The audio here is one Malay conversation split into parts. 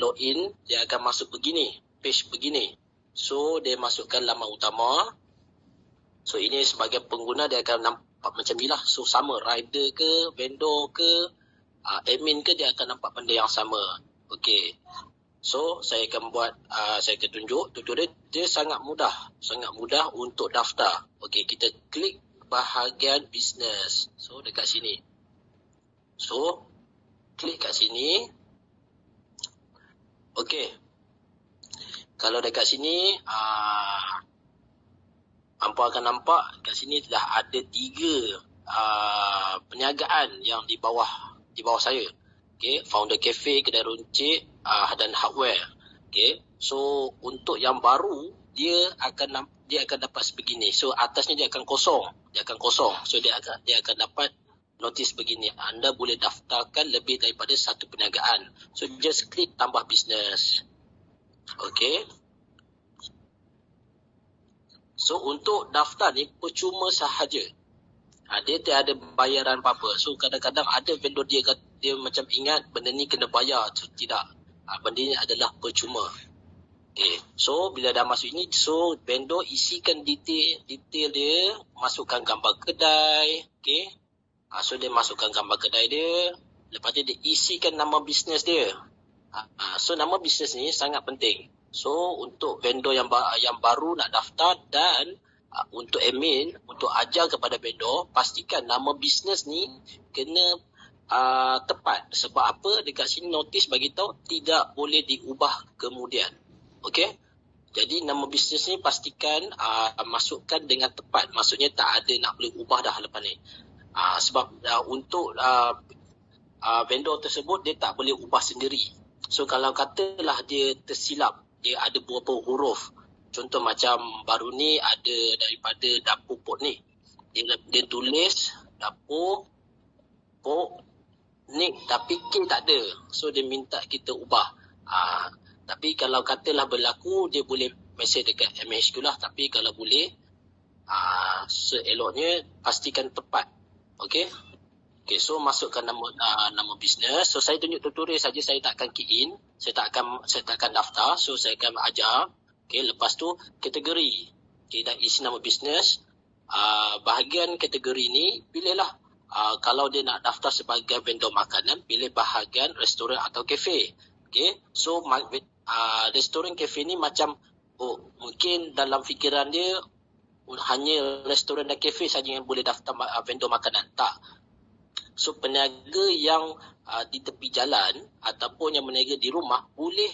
login, dia akan masuk begini, page begini. So dia masukkan laman utama. So ini sebagai pengguna dia akan nampak macam ni lah. So sama, rider ke, vendor ke, admin ke, dia akan nampak benda yang sama. Okey. So saya akan buat, saya akan tunjuk tutorial. Dia sangat mudah untuk daftar. Okey, kita klik bahagian bisnes. So dekat sini. So klik kat sini. Okey. Kalau dekat sini, hampa akan nampak kat sini dah ada 3 perniagaan yang di bawah saya. Okey, founder cafe, kedai runcit dan hardware. Okey, so untuk yang baru dia akan dapat sebegini. So atasnya dia akan kosong. So dia akan dapat notis begini. Anda boleh daftarkan lebih daripada 1 perniagaan. So just klik tambah bisnes. Okey. So untuk daftar ni percuma sahaja. Dia tiada bayaran apa-apa. So kadang-kadang ada vendor dia macam ingat benda ni kena bayar. So tidak. Benda ni adalah percuma. Okay. So bila dah masuk ini, so vendor isikan detail dia, masukkan gambar kedai. Okay. So dia masukkan gambar kedai dia. Lepas tu dia isikan nama bisnes dia. So nama bisnes ni sangat penting. So untuk vendor yang baru nak daftar dan untuk admin, untuk ajar kepada vendor, pastikan nama bisnes ni kena tepat. Sebab apa? Dekat sini notis bagi tahu tidak boleh diubah kemudian. Okey? Jadi nama bisnes ni pastikan masukkan dengan tepat. Maksudnya tak ada nak boleh ubah dah lepas ni. Sebab untuk vendor tersebut dia tak boleh ubah sendiri. So kalau katalah dia tersilap, dia ada beberapa huruf. Contoh macam baru ni ada daripada dapur pot ni. Dia tulis dapur pot ni tapi K tak ada. So dia minta kita ubah. Tapi kalau katalah berlaku, dia boleh mesej dekat MHQ lah. Tapi kalau boleh, seeloknya pastikan tepat. Okey? Okay, so masukkan nama bisnes. So saya tunjuk tutorial saja, saya tak akan key in, saya tak akan daftar. So saya akan ajar. Okay, lepas tu kategori. Okay, dah isi nama bisnes. Bahagian kategori ni pilihlah. Kalau dia nak daftar sebagai vendor makanan, pilih bahagian restoran atau kafe. Okay, so restoran kafe ni macam mungkin dalam fikiran dia hanya restoran dan kafe saja yang boleh daftar vendor makanan. Tak. So peniaga yang di tepi jalan ataupun yang berniaga di rumah boleh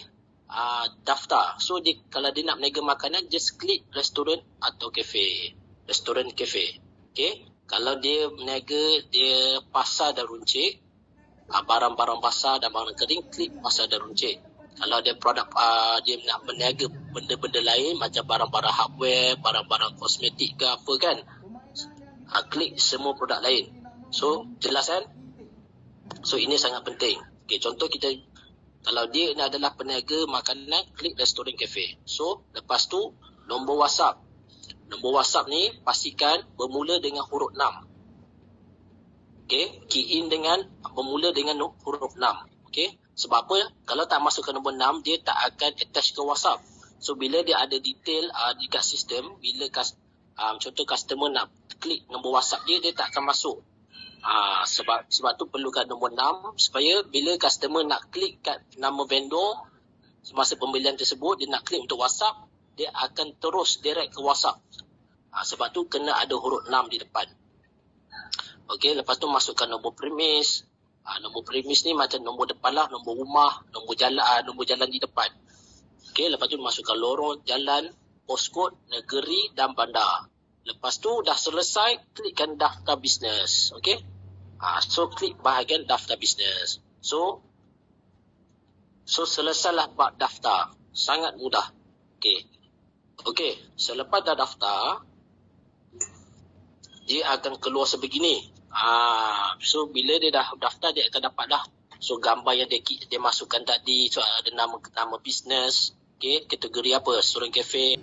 daftar. So kalau dia nak berniaga makanan, just klik restoran atau kafe. Restoran kafe. Okay. Kalau dia berniaga dia pasar dan runcit, barang-barang basah dan barang kering, klik pasar dan runcit. Kalau dia produk dia nak berniaga benda-benda lain macam barang-barang hardware, barang-barang kosmetik ke apa kan, klik semua produk lain. So, jelas kan? So, ini sangat penting. Okay, contoh kita, kalau dia ini adalah peniaga makanan, klik restoran cafe. So, lepas tu, nombor WhatsApp. Nombor WhatsApp ni, pastikan bermula dengan huruf 6. Okay, key in dengan, bermula dengan huruf 6. Okay, sebab apa? Kalau tak masukkan nombor 6, dia tak akan attach ke WhatsApp. So, bila dia ada detail dekat sistem, bila contoh customer nak klik nombor WhatsApp dia tak akan masuk. Sebab tu perlukan nombor 6 supaya bila customer nak klik kat nama vendor semasa pembelian tersebut, dia nak klik untuk WhatsApp, dia akan terus direct ke WhatsApp. Sebab tu kena ada huruf 6 di depan. Okey, lepas tu masukkan nombor premis. Nombor premis ni macam nombor depan lah, nombor rumah, nombor jalan di depan. Okey, lepas tu masukkan lorong, jalan, postcode, negeri dan bandar. Lepas tu dah selesai, klikkan daftar bisnes. Okey? So klik bahagian daftar bisnes. So selesailah bab daftar. Sangat mudah. Okey, selepas dah daftar, dia akan keluar sebegini. So bila dia dah daftar, dia akan dapat dah. So gambar yang dia masukkan tadi, so ada nama bisnes. Okey, kategori apa? Restoran cafe.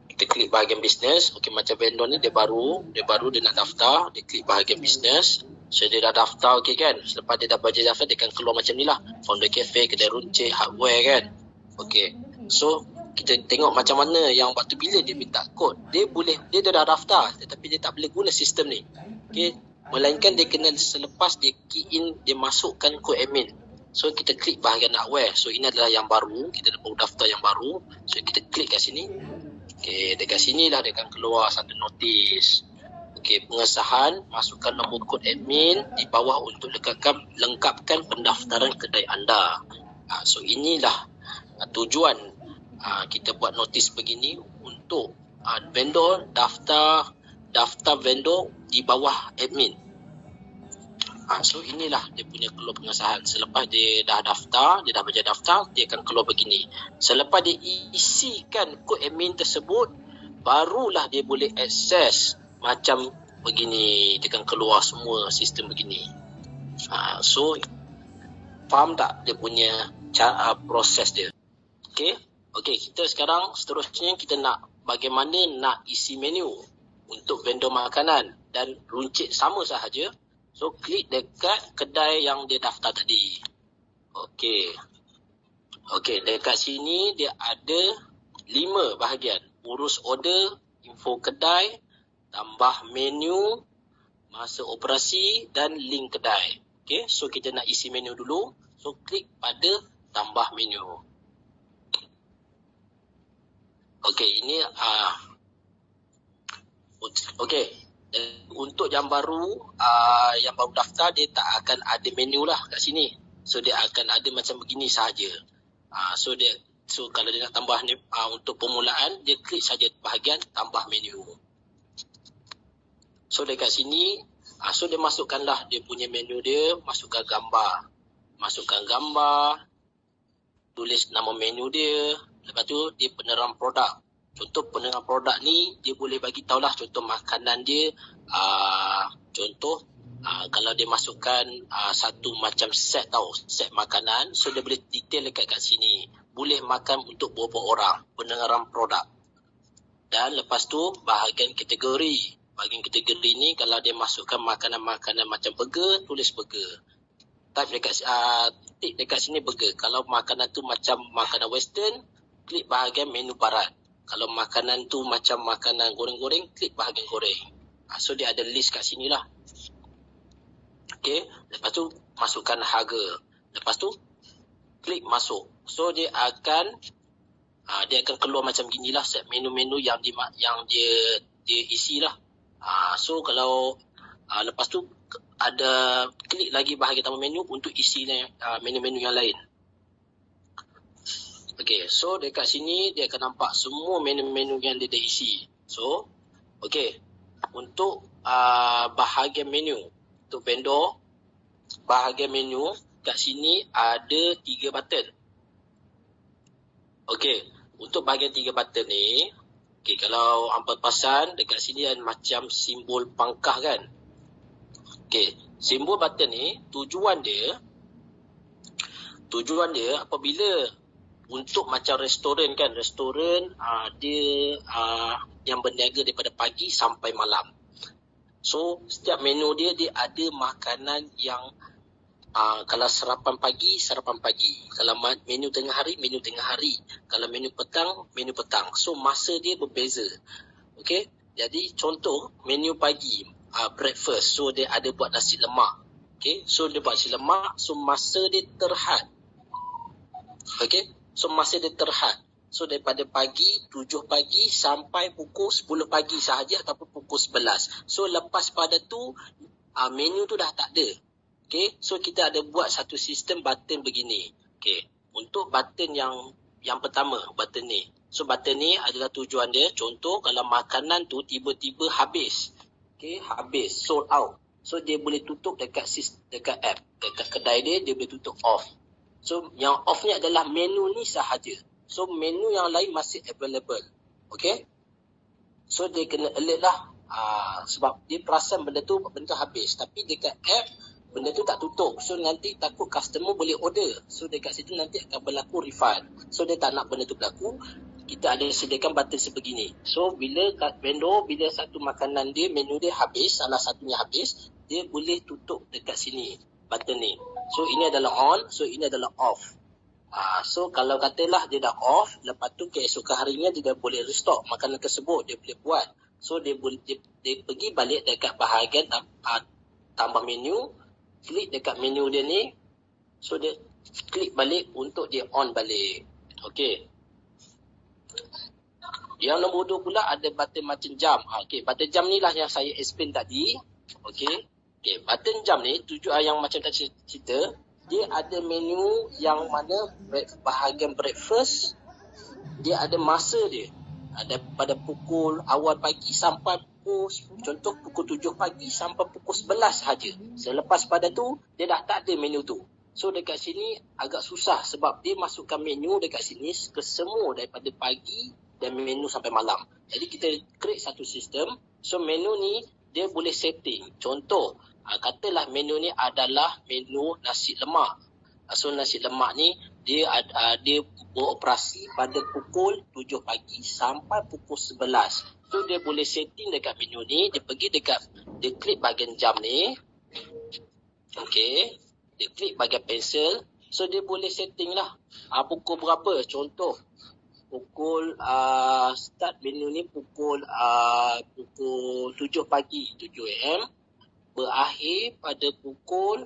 Kita klik bahagian bisnes. Okey, macam vendor ni dia baru dia nak daftar, dia klik bahagian bisnes. So dia dah daftar, okey kan. Selepas dia dah baca daftar, dia akan keluar macam ni lah. Founder cafe, kedai runcit, hardware kan. Okey. So kita tengok macam mana yang waktu bila dia minta kod, dia dah daftar tetapi dia tak boleh guna sistem ni. Okey, melainkan dia kena selepas dia key in, dia masukkan kod admin. So kita klik bahagian hardware. So ini adalah yang baru, kita dah baru daftar yang baru. So kita klik kat sini. Okey, dekat sini lah dia akan keluar satu notis. Okey, pengesahan, masukkan nombor kod admin di bawah untuk lengkapkan pendaftaran kedai anda. So inilah tujuan kita buat notis begini untuk vendor daftar vendor di bawah admin. So inilah dia punya keluar pengesahan. Selepas dia dah daftar, dia dah baca daftar, dia akan keluar begini. Selepas dia isikan kod admin tersebut, barulah dia boleh akses macam begini. Dia akan keluar semua sistem begini. So faham tak dia punya proses dia? Okey, kita sekarang seterusnya kita nak bagaimana nak isi menu untuk vendor makanan dan runcit sama sahaja. So klik dekat kedai yang dia daftar tadi. Okey, dekat sini dia ada 5 bahagian. Urus order, info kedai, tambah menu, masa operasi dan link kedai. Okey, so kita nak isi menu dulu. So klik pada tambah menu. Okey, ini untuk yang baru daftar, dia tak akan ada menu lah kat sini. So dia akan ada macam begini sahaja. So kalau dia nak tambah untuk permulaan, dia klik saja bahagian tambah menu. So dekat sini, so dia masukkanlah dia punya menu dia, masukkan gambar, tulis nama menu dia. Lepas tu dia penerangan produk. Contoh penerangan produk ni dia boleh bagi tahulah contoh makanan dia. Kalau dia masukkan satu macam set makanan, so dia boleh detail kat sini. Boleh makan untuk berapa orang, penerangan produk. Dan lepas tu bahagian kategori. Bahagian kategori ni kalau dia masukkan makanan-makanan macam burger, tulis burger. Type tik dekat sini burger. Kalau makanan tu macam makanan western, klik bahagian menu barat. Kalau makanan tu macam makanan goreng-goreng, klik bahagian goreng. So dia ada list kat sini lah. Okey, lepas tu masukkan harga. Lepas tu klik masuk. So dia akan keluar macam ginilah set menu-menu yang dia isi lah. So kalau lepas tu ada klik lagi bahagian tambah menu untuk isi menu-menu yang lain. Okey, so dekat sini dia akan nampak semua menu-menu yang dia dah isi. So, okey, untuk bahagian menu, untuk vendor, bahagian menu kat sini ada 3 button. Okey, untuk bahagian 3 button ni, okey, kalau hampa perasan dekat sini ada macam simbol pangkah kan. Okey, simbol button ni tujuan dia apabila untuk macam restoran kan, dia yang berniaga daripada pagi sampai malam. So setiap menu dia ada makanan yang kalau sarapan pagi, kalau menu tengah hari, kalau menu petang. So masa dia berbeza. Okey, jadi contoh menu pagi, breakfast, so dia ada buat nasi lemak. Okey, so dia buat nasi lemak, so masa dia terhad. Okey, so masa dia terhad. So daripada pagi 7 pagi sampai pukul 10 pagi sahaja ataupun pukul 11. So lepas pada tu menu tu dah tak ada. Okey, so kita ada buat satu sistem button begini. Okey, untuk button yang pertama, button ni. So button ni adalah tujuan dia, contoh kalau makanan tu tiba-tiba habis. Okey, habis, sold out. So dia boleh tutup dekat app, dekat kedai dia boleh tutup off. So yang off ni adalah menu ni sahaja. So menu yang lain masih available. Okay. So dia kena alert lah. Sebab dia perasan benda tu habis. Tapi dekat app benda tu tak tutup. So nanti takut customer boleh order. So dekat situ nanti akan berlaku refund. So dia tak nak benda tu berlaku. Kita ada sediakan button sebegini. So bila vendor, bila satu makanan dia, menu dia habis, salah satunya habis, dia boleh tutup dekat sini button ni. So ini adalah on, so ini adalah off. So kalau katalah dia dah off, lepas tu keesokan harinya dia dah boleh restock makanan tersebut, dia boleh buat. So dia pergi balik dekat bahagian tambah menu, klik dekat menu dia ni, so dia klik balik untuk dia on balik. Okey. Yang nombor 2 pula ada button macam jam. Okey, button jam ni lah yang saya explain tadi. Okey. Okey, button jam ni tujuan yang macam tadi cerita, dia ada menu yang mana bahagian breakfast, dia ada masa dia. Daripada pukul awal pagi sampai contoh pukul 7 pagi sampai pukul 11 sahaja. Selepas pada tu, dia dah tak ada menu tu. So dekat sini agak susah sebab dia masukkan menu dekat sini ke semua daripada pagi dan menu sampai malam. Jadi kita create satu sistem. So menu ni dia boleh setting. Contoh, katalah menu ni adalah menu nasi lemak. So nasi lemak ni dia beroperasi pada pukul 7 pagi sampai pukul 11. So dia boleh setting dekat menu ni, dia klik bahagian jam ni. Okey, dia klik bahagian pensel. So dia boleh setting lah pukul berapa. Contoh pukul start menu ni pukul 7 pagi, 7 am, berakhir pada pukul,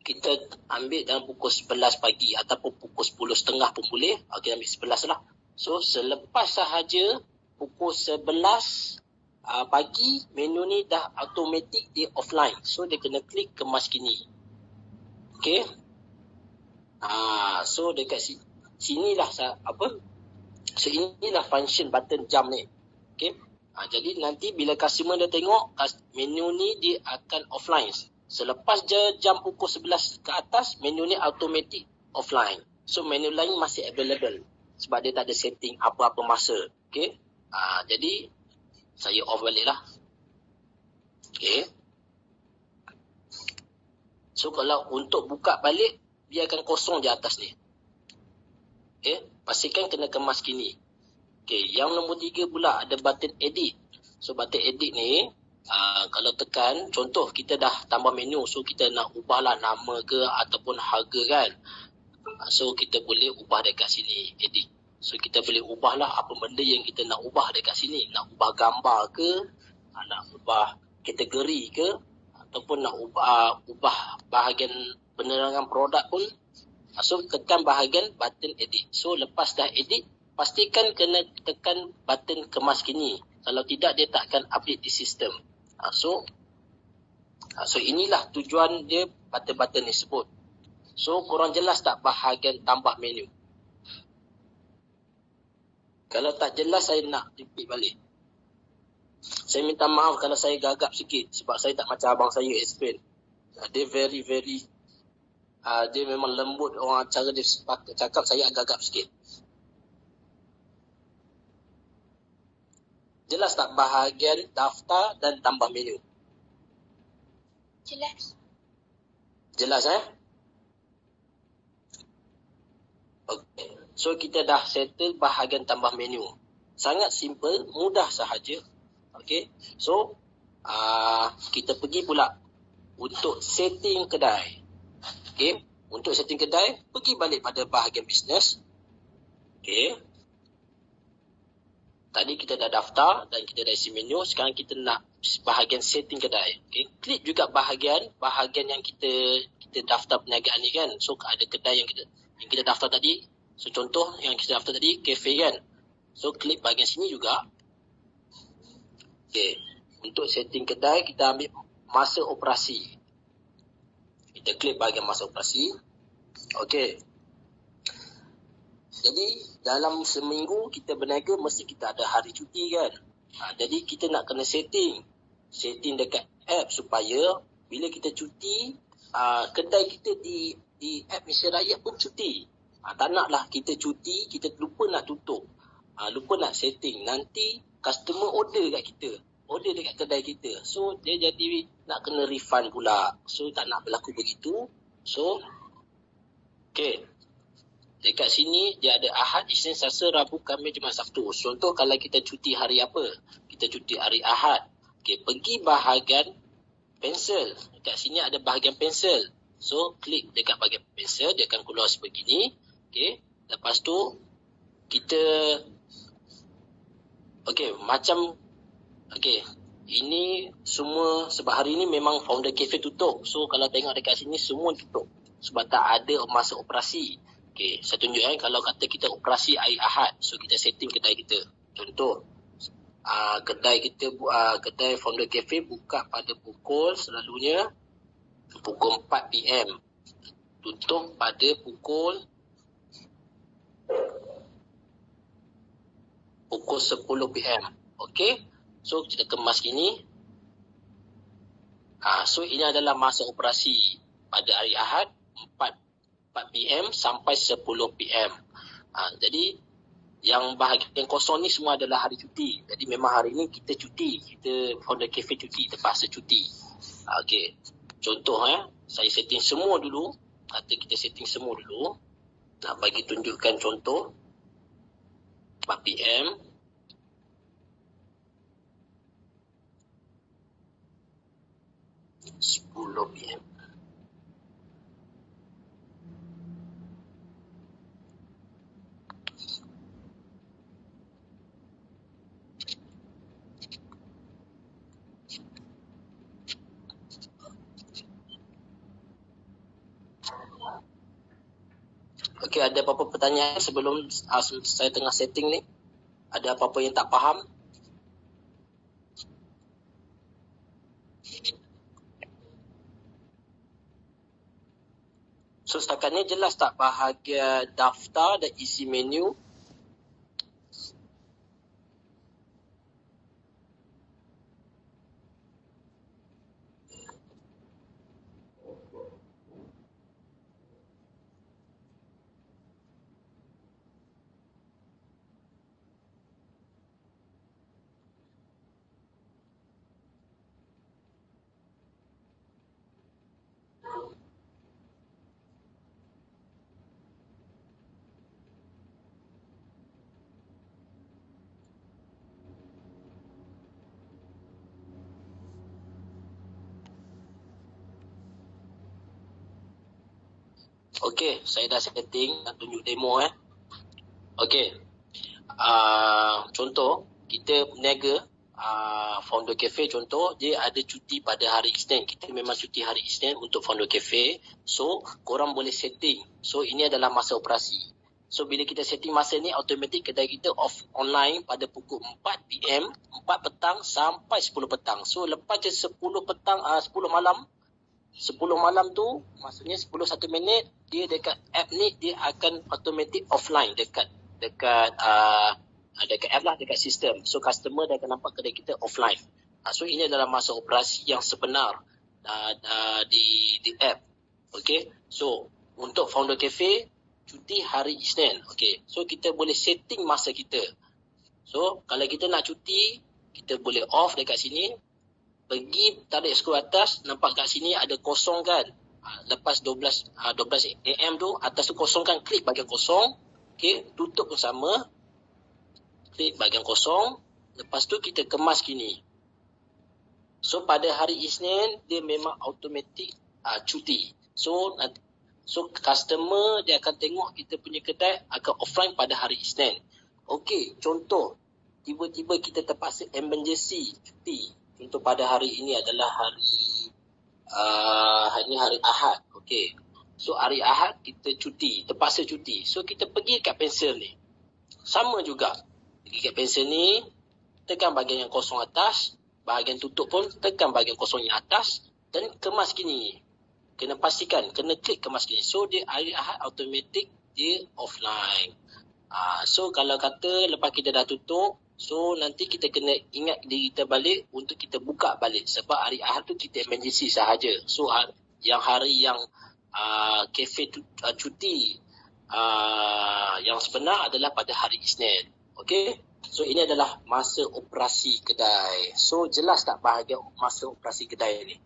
kita ambil dalam pukul 11 pagi ataupun pukul 10.30 pun boleh. Kita ambil 11 lah. So selepas sahaja pukul 11 pagi, menu ni dah automatic dia offline. So dia kena klik kemas kini. Okay. So dekat sinilah so inilah function button jam ni. Okay. Jadi nanti bila customer dah tengok menu ni, dia akan offline. Selepas jam pukul 11 ke atas, menu ni automatic offline. So menu lain masih available sebab dia tak ada setting apa-apa masa. Okay. Jadi saya off balik lah. Okay. So kalau untuk buka balik, biarkan kosong je atas ni. Okay. Pastikan kena kemas kini. Okay. Yang nombor 3 pula ada button edit. So button edit ni, kalau tekan, contoh kita dah tambah menu, so kita nak ubahlah nama ke ataupun harga kan. So kita boleh ubah dekat sini, edit. So kita boleh ubahlah apa benda yang kita nak ubah dekat sini. Nak ubah gambar ke, nak ubah kategori ke, ataupun nak ubah bahagian penerangan produk pun. So tekan bahagian button edit. So lepas dah edit, pastikan kena tekan button kemas kini. Kalau tidak, dia tak akan update di sistem. So inilah tujuan dia button-button ni sebut. So korang jelas tak bahagian tambah menu? Kalau tak jelas, saya nak repeat balik. Saya minta maaf kalau saya gagap sikit sebab saya tak macam abang saya explain. Dia very dia memang lembut, orang cara dia cakap saya agak gagap sikit. Jelas tak bahagian daftar dan tambah menu? Jelas. Jelas Okay. So kita dah settle bahagian tambah menu. Sangat simple, mudah sahaja. Okay. So kita pergi pula untuk setting kedai. Okay. Untuk setting kedai, pergi balik pada bahagian bisnes. Okay. Tadi kita dah daftar dan kita dah isi menu. Sekarang kita nak bahagian setting kedai. Okay. Klik juga bahagian yang kita daftar perniagaan ni kan. So ada kedai yang kita daftar tadi. So contoh yang kita daftar tadi, kafe kan. So klik bahagian sini juga. Okay. Untuk setting kedai, kita ambil masa operasi. Kita klik bahagian masa operasi. Okay. Jadi dalam seminggu kita berniaga, mesti kita ada hari cuti kan. Jadi kita nak kena setting dekat app supaya bila kita cuti, kedai kita di app Malaysia Raya pun cuti. Tak naklah kita cuti, kita lupa nak tutup, lupa nak setting. Nanti customer order kat kita, order dekat kedai kita. So dia jadi nak kena refund pula. So tak nak berlaku begitu. So okay. Dekat sini dia ada Ahad, Isnin, Selasa, Rabu, Khamis, Jumaat, Sabtu. Contoh kalau kita cuti hari apa? Kita cuti hari Ahad. Okey, pergi bahagian pensel. Dekat sini ada bahagian pensel. So klik dekat bahagian pensel, dia akan keluar sebegini. Okey, lepas tu kita ini semua sebab hari ni memang founder cafe tutup. So kalau tengok dekat sini semua tutup sebab tak ada masa operasi. Okey, saya tunjuk kalau kata kita operasi hari Ahad, so kita setting kedai kita. Contoh, kedai founder cafe buka pada selalunya pukul 4 PM. Tutup pada pukul 10 PM. Okey. So kita kemas gini. So ini adalah masa operasi pada hari Ahad 4 PM sampai 10 PM. Jadi yang bahagian kosong ni semua adalah hari cuti. Jadi memang hari ni kita cuti. Kita founder cafe cuti, terpaksa cuti. Okey. Contoh saya setting semua dulu. Kata kita setting semua dulu. Nak bagi tunjukkan contoh 4 PM. Sepuluh PM. Okey, ada apa-apa pertanyaan sebelum saya tengah setting ni? Ada apa-apa yang tak faham? So setakat ni jelas tak bahagian daftar dan isi menu? Okey, saya dah setting, nak tunjuk demo Okey. Contoh, kita berniaga founder cafe, contoh dia ada cuti pada hari Isnin. Kita memang cuti hari Isnin untuk founder cafe. So korang boleh setting. So ini adalah masa operasi. So bila kita setting masa ni, automatik kedai kita off online pada pukul 4 PM, 4 petang sampai 10 petang. So lepas je 10 petang, 10 malam, 10 malam tu maksudnya 10 minit dia dekat app ni dia akan automatic offline dekat app lah, dekat sistem. So customer dah akan nampak kedai kita offline. So ini adalah masa operasi yang sebenar di app. Okay. So untuk founder cafe cuti hari Isnin. Okay. So kita boleh setting masa kita. So kalau kita nak cuti, kita boleh off dekat sini. Pergi tarik skru atas, nampak kat sini ada kosong kan. Lepas 12 AM tu, atas tu kosong kan, klik bahagian kosong. Okey, tutup pun sama. Klik bahagian kosong. Lepas tu kita kemas gini. So pada hari Isnin, dia memang automatik cuti. So customer dia akan tengok kita punya kedai akan offline pada hari Isnin. Okey, contoh. Tiba-tiba kita terpaksa emergency cuti. Contoh pada hari ini adalah hari Ahad. Okey. So hari Ahad kita cuti, terpaksa cuti. So kita pergi kat pensel ni. Sama juga. Pergi kat pensel ni, tekan bahagian yang kosong atas, bahagian tutup pun tekan bahagian kosong yang atas dan kemas gini. Kena pastikan, kena klik kemas gini. So dia hari Ahad automatik dia offline. So kalau kata lepas kita dah tutup, so nanti kita kena ingat diri kita balik untuk kita buka balik. Sebab hari Ahad tu kita emergency sahaja. So yang hari yang kafe cuti yang sebenar adalah pada hari Isnin. Okey. So ini adalah masa operasi kedai. So jelas tak bahagian masa operasi kedai ni?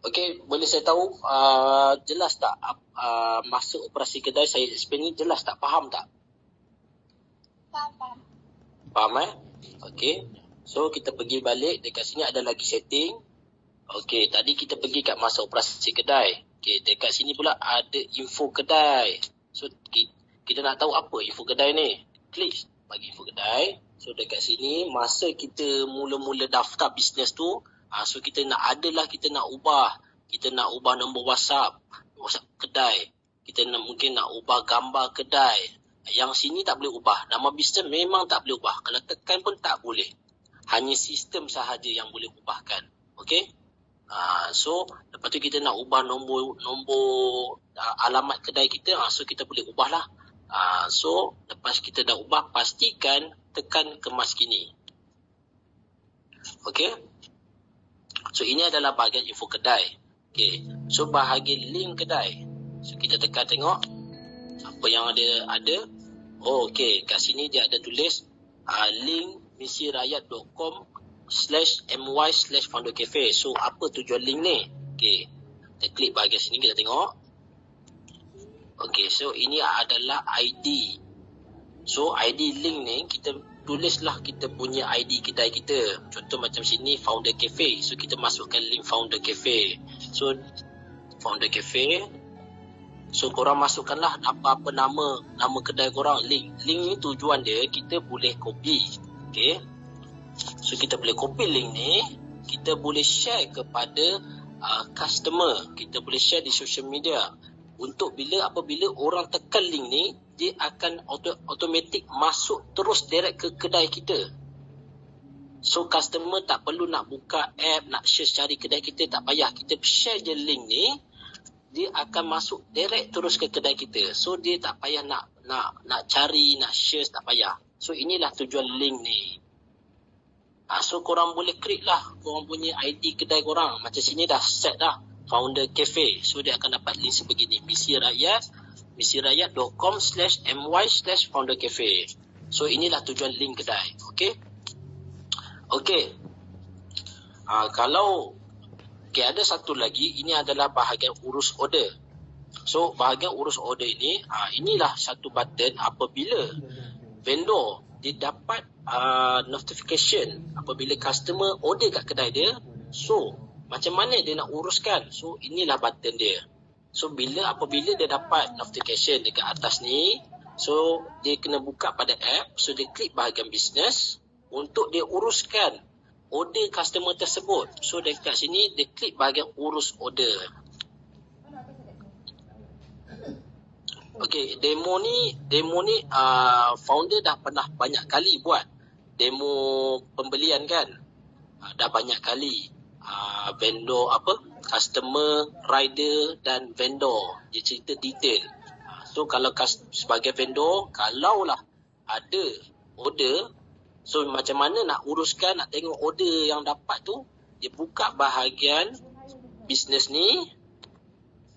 Okey. Okey, boleh saya tahu jelas tak masuk operasi kedai saya explain ni jelas tak? Faham tak? Faham. Faham Okey. So kita pergi balik, dekat sini ada lagi setting. Okey, tadi kita pergi kat masuk operasi kedai. Okey, dekat sini pula ada info kedai. So kita nak tahu apa info kedai ni. Klik bagi info kedai. So dekat sini masa kita mula-mula daftar bisnes tu, so kita nak kita nak ubah nombor WhatsApp kedai. Kita mungkin nak ubah gambar kedai. Yang sini tak boleh ubah. Nama bisnes memang tak boleh ubah. Kalau tekan pun tak boleh. Hanya sistem sahaja yang boleh ubahkan. Okey? So lepas tu kita nak ubah nombor alamat kedai kita, so kita boleh ubahlah. So lepas kita dah ubah, pastikan tekan kemas kini. Okey? So ini adalah bahagian info kedai. Okey. So bahagian link kedai. So kita tekan tengok apa yang ada. Oh okey, kat sini dia ada tulis link misirakyat.com/my/foundercafe. So apa tujuan link ni? Okey. Kita klik bahagian sini, kita tengok. Okey, so ini adalah ID. So ID link ni kita tulislah kita punya ID kedai kita. Contoh macam sini Founder Cafe. So kita masukkan link Founder Cafe. So Founder Cafe. So korang masukkanlah apa-apa nama kedai korang. Link ni tujuan dia kita boleh copy. Okey. So kita boleh copy link ni, kita boleh share kepada customer, kita boleh share di social media. Untuk apabila orang tekan link ni, dia akan automatic masuk terus direct ke kedai kita. So customer tak perlu nak buka app, nak search cari kedai kita, tak payah. Kita share je link ni, dia akan masuk direct terus ke kedai kita. So dia tak payah nak cari, nak share, tak payah. So inilah tujuan link ni. So korang boleh klik lah korang punya ID kedai korang. Macam sini dah set dah Founder Cafe. So dia akan dapat link sebegini, misirakyat.com/my/foundercafe. So inilah tujuan link kedai. Okey. Kalau ada satu lagi, ini adalah bahagian urus order. So bahagian urus order ini, inilah satu button apabila vendor dia dapat notification apabila customer order kat kedai dia. So macam mana dia nak uruskan? So inilah button dia. So apabila dia dapat notification dekat atas ni, so dia kena buka pada app. So dia klik bahagian business untuk dia uruskan order customer tersebut. So dekat sini dia klik bahagian urus order. Okey, demo ni founder dah pernah banyak kali buat demo pembelian kan. Dah banyak kali. Vendor customer, rider dan vendor. Dia cerita detail. So kalau sebagai vendor, kalaulah ada order, so macam mana nak uruskan, nak tengok order yang dapat tu, dia buka bahagian bisnes ni.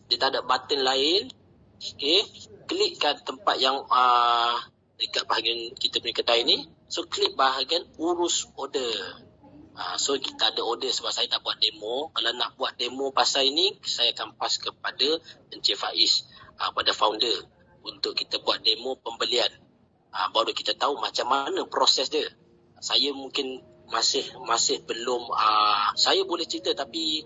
Dia tak ada button lain. Okey, klikkan tempat yang dekat bahagian kita punya kedai ni. So klik bahagian urus order. So kita ada order sebab saya tak buat demo. Kalau nak buat demo pasal ini, saya akan pass kepada Encik Faiz, pada founder, untuk kita buat demo pembelian. Baru kita tahu macam mana proses dia. Saya mungkin masih belum, saya boleh cerita tapi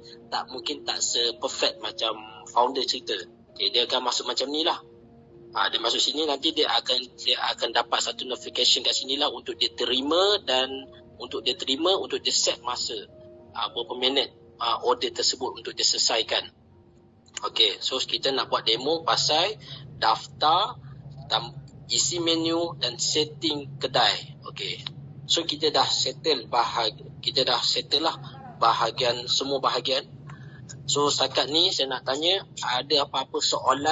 mungkin tak se-perfect macam founder cerita. Okay, dia akan masuk macam ni lah. Dia masuk sini, nanti dia akan dapat satu notification kat sini lah untuk dia terima, dan untuk dia set masa berapa minit order tersebut untuk dia selesaikan. Okey, so kita nak buat demo pasal daftar, isi menu dan setting kedai. Okey, so kita dah settle lah semua bahagian. So setakat ni saya nak tanya, ada apa-apa soalan?